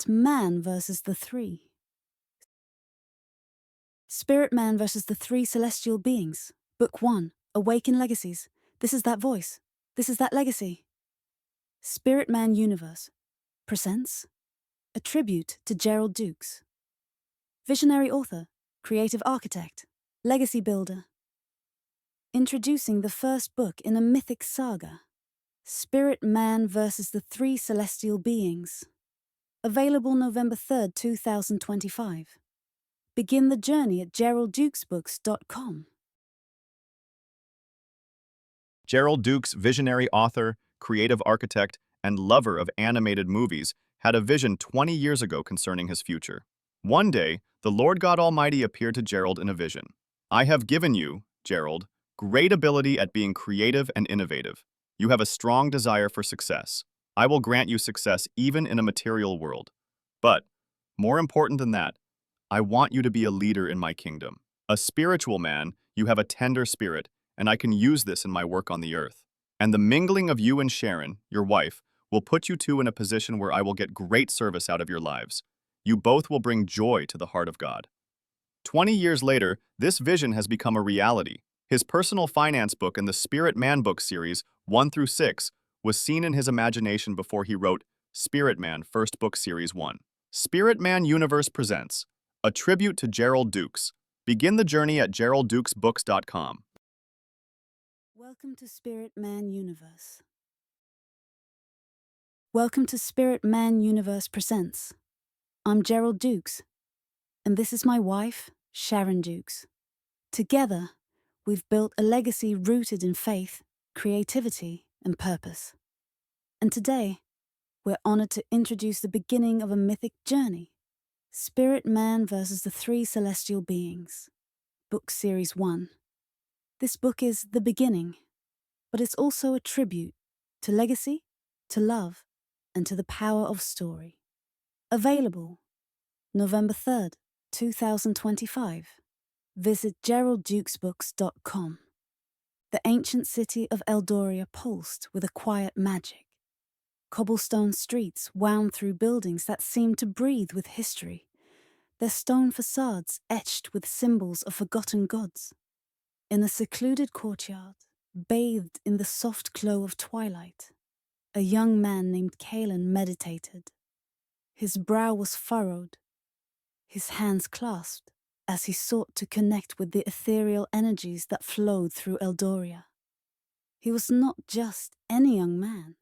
Spirit Man versus the Three. Spirit Man versus the Three Celestial Beings. Book 1. Awaken Legacies. This is that voice. This is that legacy. Spirit Man Universe presents a tribute to Gerald Dukes. Visionary author, creative architect, legacy builder. Introducing the first book in a mythic saga, Spirit Man versus the Three Celestial Beings. Available November 3rd, 2025. Begin the journey at GeraldDukesBooks.com. Gerald Dukes, visionary author, creative architect, and lover of animated movies, had a vision 20 years ago concerning his future. One day, the Lord God Almighty appeared to Gerald in a vision. "I have given you, Gerald, great ability at being creative and innovative. You have a strong desire for success. I will grant you success even in a material world. But, more important than that, I want you to be a leader in my kingdom. A spiritual man, you have a tender spirit, and I can use this in my work on the earth. And the mingling of you and Sharon, your wife, will put you two in a position where I will get great service out of your lives. You both will bring joy to the heart of God." 20 years later, this vision has become a reality. His personal finance book in the Spirit Man book series 1 through 6 was seen in his imagination before he wrote Spirit Man First Book Series 1. Spirit Man Universe presents a tribute to Gerald Dukes. Begin the journey at GeraldDukesBooks.com. Welcome to Spirit Man Universe. Welcome to Spirit Man Universe Presents. I'm Gerald Dukes, and this is my wife, Sharon Dukes. Together, we've built a legacy rooted in faith, creativity, and purpose. And today, we're honored to introduce the beginning of a mythic journey, Spirit Man versus the Three Celestial Beings, Book Series 1. This book is the beginning, but it's also a tribute to legacy, to love, and to the power of story. Available November 3rd, 2025. Visit GeraldDukesBooks.com. The ancient city of Eldoria pulsed with a quiet magic. Cobblestone streets wound through buildings that seemed to breathe with history, their stone facades etched with symbols of forgotten gods. In a secluded courtyard, bathed in the soft glow of twilight, a young man named Kalin meditated. His brow was furrowed, his hands clasped, as he sought to connect with the ethereal energies that flowed through Eldoria. He was not just any young man.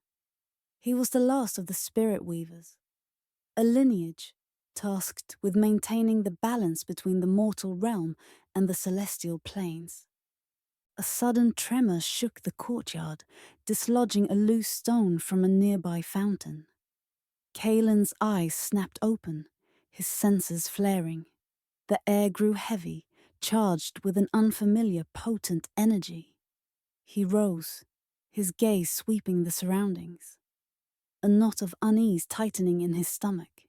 He was the last of the spirit weavers, a lineage tasked with maintaining the balance between the mortal realm and the celestial planes. A sudden tremor shook the courtyard, dislodging a loose stone from a nearby fountain. Kalin's eyes snapped open, his senses flaring. The air grew heavy, charged with an unfamiliar, potent energy. He rose, his gaze sweeping the surroundings, a knot of unease tightening in his stomach.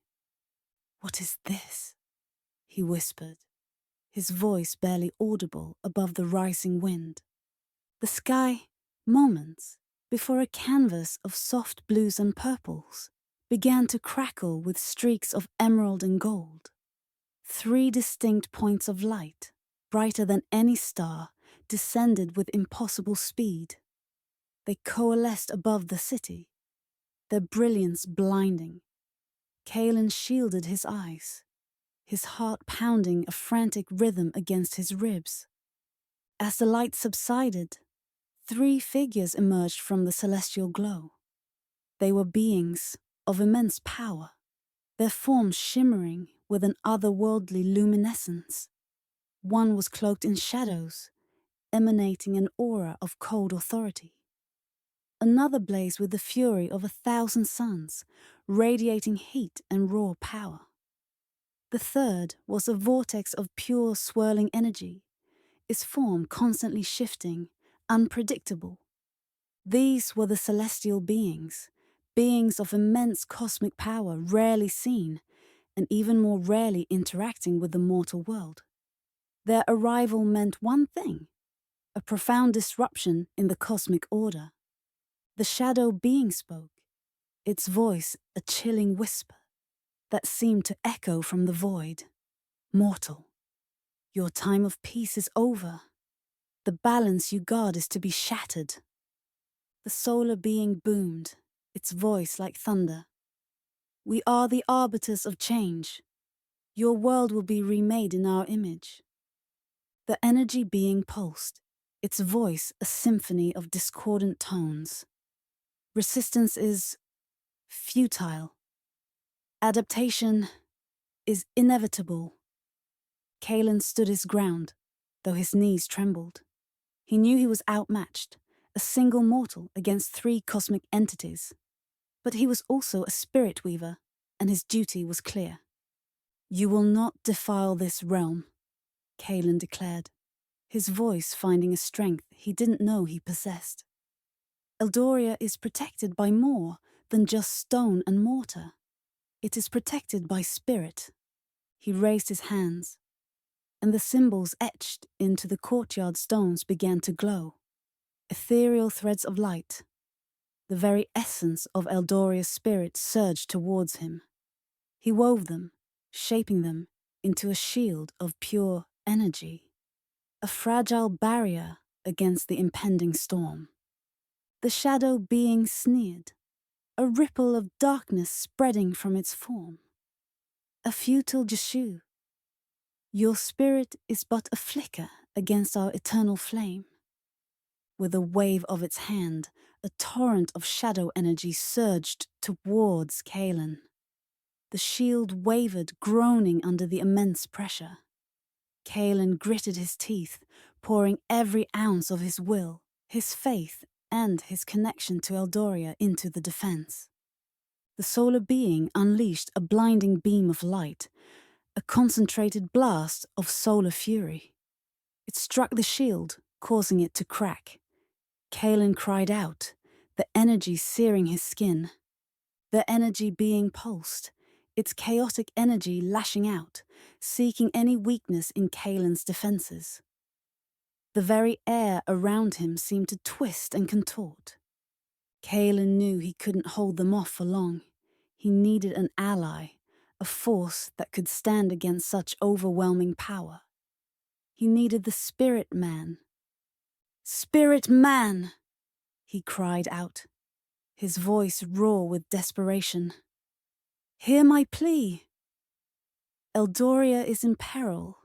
"What is this?" he whispered, his voice barely audible above the rising wind. The sky, moments before a canvas of soft blues and purples, began to crackle with streaks of emerald and gold. 3 distinct points of light, brighter than any star, descended with impossible speed. They coalesced above the city, their brilliance blinding. Kalin shielded his eyes, his heart pounding a frantic rhythm against his ribs. As the light subsided, 3 figures emerged from the celestial glow. They were beings of immense power, their forms shimmering with an otherworldly luminescence. One was cloaked in shadows, emanating an aura of cold authority. Another blazed with the fury of 1,000 suns, radiating heat and raw power. The third was a vortex of pure swirling energy, its form constantly shifting, unpredictable. These were the celestial beings, beings of immense cosmic power rarely seen, and even more rarely interacting with the mortal world. Their arrival meant one thing: a profound disruption in the cosmic order. The shadow being spoke, its voice a chilling whisper. that seemed to echo from the void. Mortal, your time of peace is over. The balance you guard is to be shattered. The solar being boomed, its voice like thunder. We are the arbiters of change. Your world will be remade in our image. The energy being pulsed, its voice a symphony of discordant tones. Resistance is futile. Adaptation is inevitable. Kalin stood his ground, though his knees trembled. He knew he was outmatched, a single mortal against 3 cosmic entities. But he was also a spirit weaver, and his duty was clear. You will not defile this realm, Kalin declared, his voice finding a strength he didn't know he possessed. Eldoria is protected by more than just stone and mortar. It is protected by spirit. He raised his hands, and the symbols etched into the courtyard stones began to glow. Ethereal threads of light. The very essence of Eldoria's spirit surged towards him. He wove them, shaping them into a shield of pure energy, a fragile barrier against the impending storm. The shadow being sneered, a ripple of darkness spreading from its form. A futile Jeshu. Your spirit is but a flicker against our eternal flame. With a wave of its hand, a torrent of shadow energy surged towards Kalin. The shield wavered, groaning under the immense pressure. Kalin gritted his teeth, pouring every ounce of his will, his faith, and his connection to Eldoria into the defense. The solar being unleashed a blinding beam of light, a concentrated blast of solar fury. It struck the shield, causing it to crack. Kalin cried out, the energy searing his skin. The energy being pulsed, its chaotic energy lashing out, seeking any weakness in Kalin's defenses. The very air around him seemed to twist and contort. Kalin knew he couldn't hold them off for long. He needed an ally, a force that could stand against such overwhelming power. He needed the Spirit Man. Spirit Man! He cried out, his voice raw with desperation. Hear my plea. Eldoria is in peril.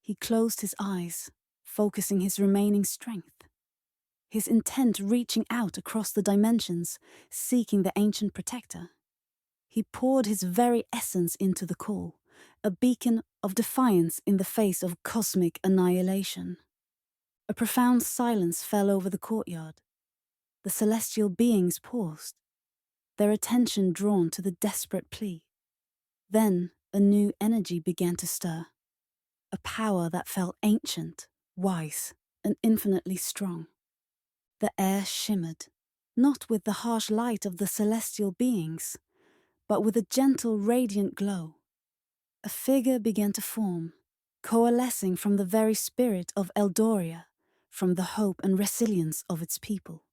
He closed his eyes, focusing his remaining strength, his intent reaching out across the dimensions, seeking the ancient protector. He poured his very essence into the call, a beacon of defiance in the face of cosmic annihilation. A profound silence fell over the courtyard. The celestial beings paused, their attention drawn to the desperate plea. Then a new energy began to stir, a power that felt ancient, wise, and infinitely strong. The air shimmered, not with the harsh light of the celestial beings, but with a gentle, radiant glow. A figure began to form, coalescing from the very spirit of Eldoria, from the hope and resilience of its people.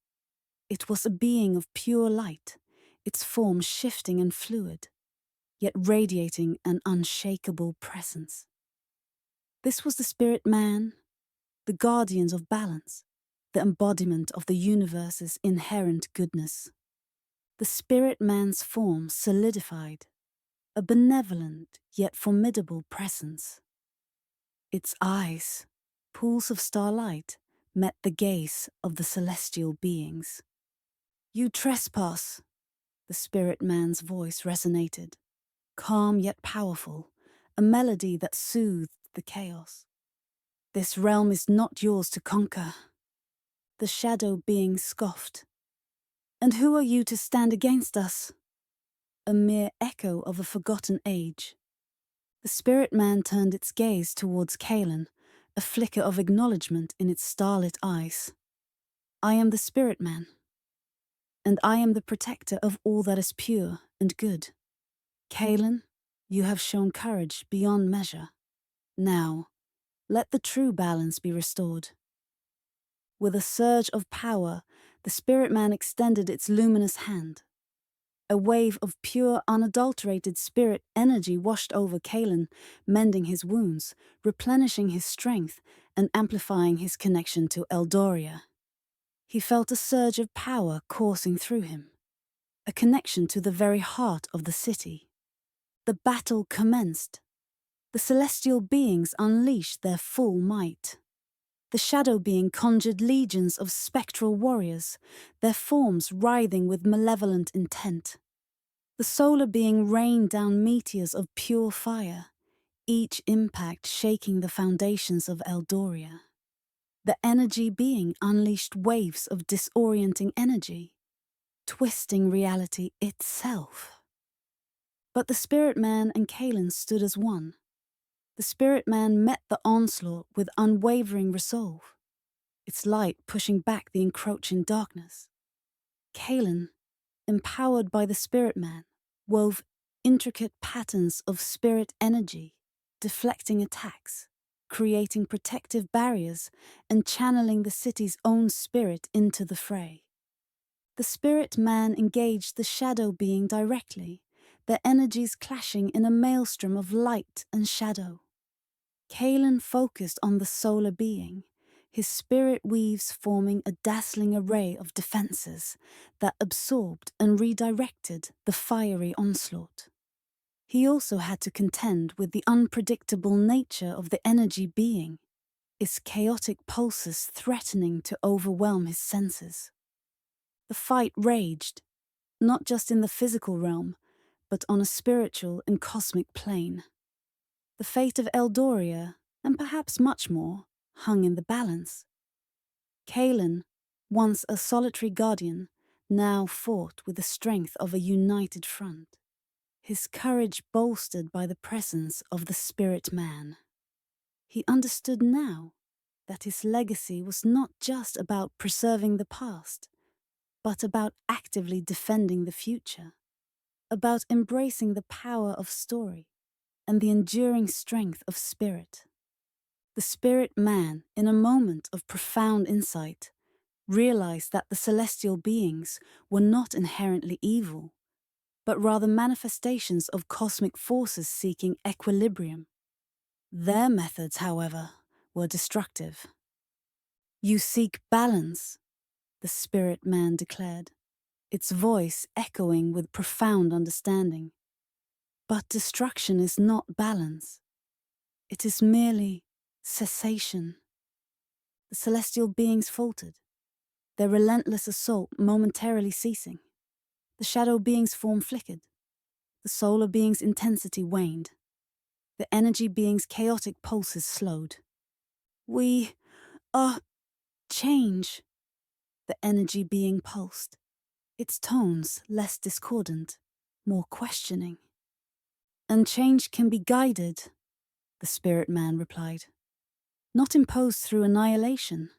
It was a being of pure light, its form shifting and fluid, yet radiating an unshakable presence. This was the Spirit Man, the guardians of balance, the embodiment of the universe's inherent goodness. The Spirit Man's form solidified, a benevolent yet formidable presence. Its eyes, pools of starlight, met the gaze of the celestial beings. You trespass, the Spirit Man's voice resonated, calm yet powerful, a melody that soothed the chaos. This realm is not yours to conquer. The shadow being scoffed. And who are you to stand against us? A mere echo of a forgotten age. The Spirit Man turned its gaze towards Kalin, a flicker of acknowledgement in its starlit eyes. I am the Spirit Man, and I am the protector of all that is pure and good. Kalin, you have shown courage beyond measure. Now, let the true balance be restored. With a surge of power, the Spirit Man extended its luminous hand. A wave of pure, unadulterated spirit energy washed over Kalin, mending his wounds, replenishing his strength, and amplifying his connection to Eldoria. He felt a surge of power coursing through him, a connection to the very heart of the city. The battle commenced. The celestial beings unleashed their full might. The shadow being conjured legions of spectral warriors, their forms writhing with malevolent intent. The solar being rained down meteors of pure fire, each impact shaking the foundations of Eldoria. The energy being unleashed waves of disorienting energy, twisting reality itself. But the spirit man and Kalin stood as one. The spirit man met the onslaught with unwavering resolve, its light pushing back the encroaching darkness. Kalin, empowered by the spirit man, wove intricate patterns of spirit energy, deflecting attacks, creating protective barriers, and channeling the city's own spirit into the fray. The spirit man engaged the shadow being directly, their energies clashing in a maelstrom of light and shadow. Kalin focused on the solar being, his spirit weaves forming a dazzling array of defenses that absorbed and redirected the fiery onslaught. He also had to contend with the unpredictable nature of the energy being, its chaotic pulses threatening to overwhelm his senses. The fight raged, not just in the physical realm, but on a spiritual and cosmic plane. The fate of Eldoria, and perhaps much more, hung in the balance. Kalin, once a solitary guardian, now fought with the strength of a united front, his courage bolstered by the presence of the spirit man. He understood now that his legacy was not just about preserving the past, but about actively defending the future, about embracing the power of story and the enduring strength of spirit. The spirit man, in a moment of profound insight, realized that the celestial beings were not inherently evil, but rather manifestations of cosmic forces seeking equilibrium. Their methods, however, were destructive. "You seek balance," the spirit man declared, its voice echoing with profound understanding. But destruction is not balance. It is merely cessation. The celestial beings faltered, their relentless assault momentarily ceasing. The shadow being's form flickered. The solar being's intensity waned. The energy being's chaotic pulses slowed. "We are change," the energy being pulsed, its tones less discordant, more questioning. "And change can be guided," the spirit man replied, "not imposed through annihilation.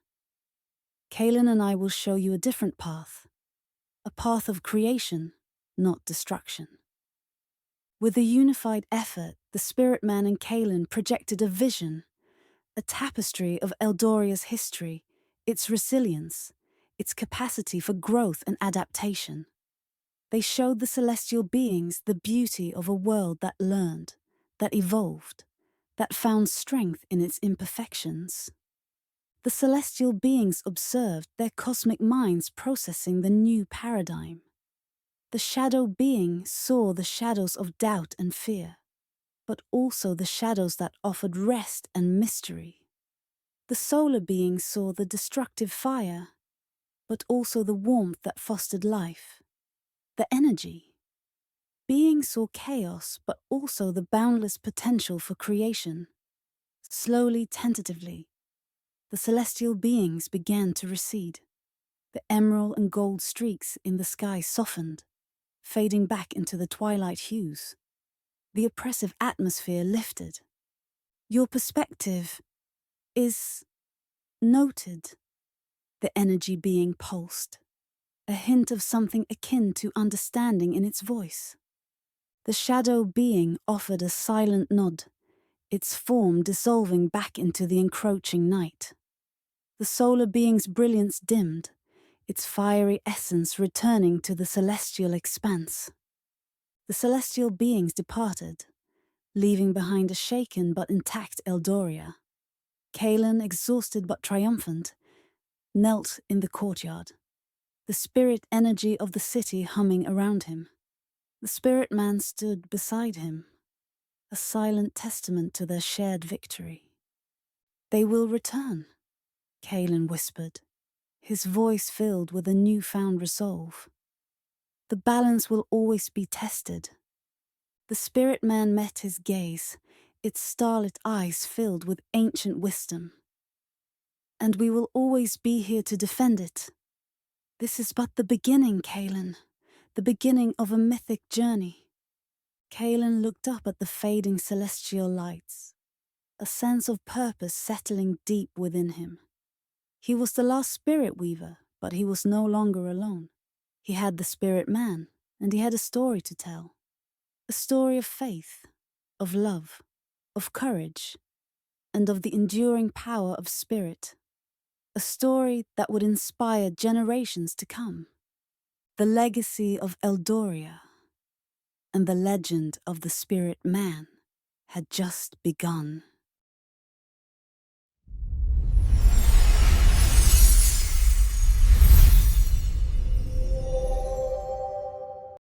Kalin and I will show you a different path, a path of creation, not destruction." With a unified effort, the spirit man and Kalin projected a vision, a tapestry of Eldoria's history, its resilience, its capacity for growth and adaptation. They showed the celestial beings the beauty of a world that learned, that evolved, that found strength in its imperfections. The celestial beings observed their cosmic minds processing the new paradigm. The shadow being saw the shadows of doubt and fear, but also the shadows that offered rest and mystery. The solar being saw the destructive fire, but also the warmth that fostered life, the energy. Being saw chaos, but also the boundless potential for creation. Slowly, tentatively, the celestial beings began to recede. The emerald and gold streaks in the sky softened, fading back into the twilight hues. The oppressive atmosphere lifted. "Your perspective is noted," the energy being pulsed, a hint of something akin to understanding in its voice. The shadow being offered a silent nod, its form dissolving back into the encroaching night. The solar being's brilliance dimmed, its fiery essence returning to the celestial expanse. The celestial beings departed, leaving behind a shaken but intact Eldoria. Kalin, exhausted but triumphant, knelt in the courtyard, the spirit energy of the city humming around him. The spirit man stood beside him, a silent testament to their shared victory. "They will return," Kalin whispered, his voice filled with a newfound resolve. "The balance will always be tested." The spirit man met his gaze, its starlit eyes filled with ancient wisdom. "And we will always be here to defend it. This is but the beginning, Kalin, the beginning of a mythic journey." Kalin looked up at the fading celestial lights, a sense of purpose settling deep within him. He was the last spirit weaver, but he was no longer alone. He had the spirit man, and he had a story to tell. A story of faith, of love, of courage, and of the enduring power of spirit. A story that would inspire generations to come. The legacy of Eldoria and the legend of the spirit man had just begun.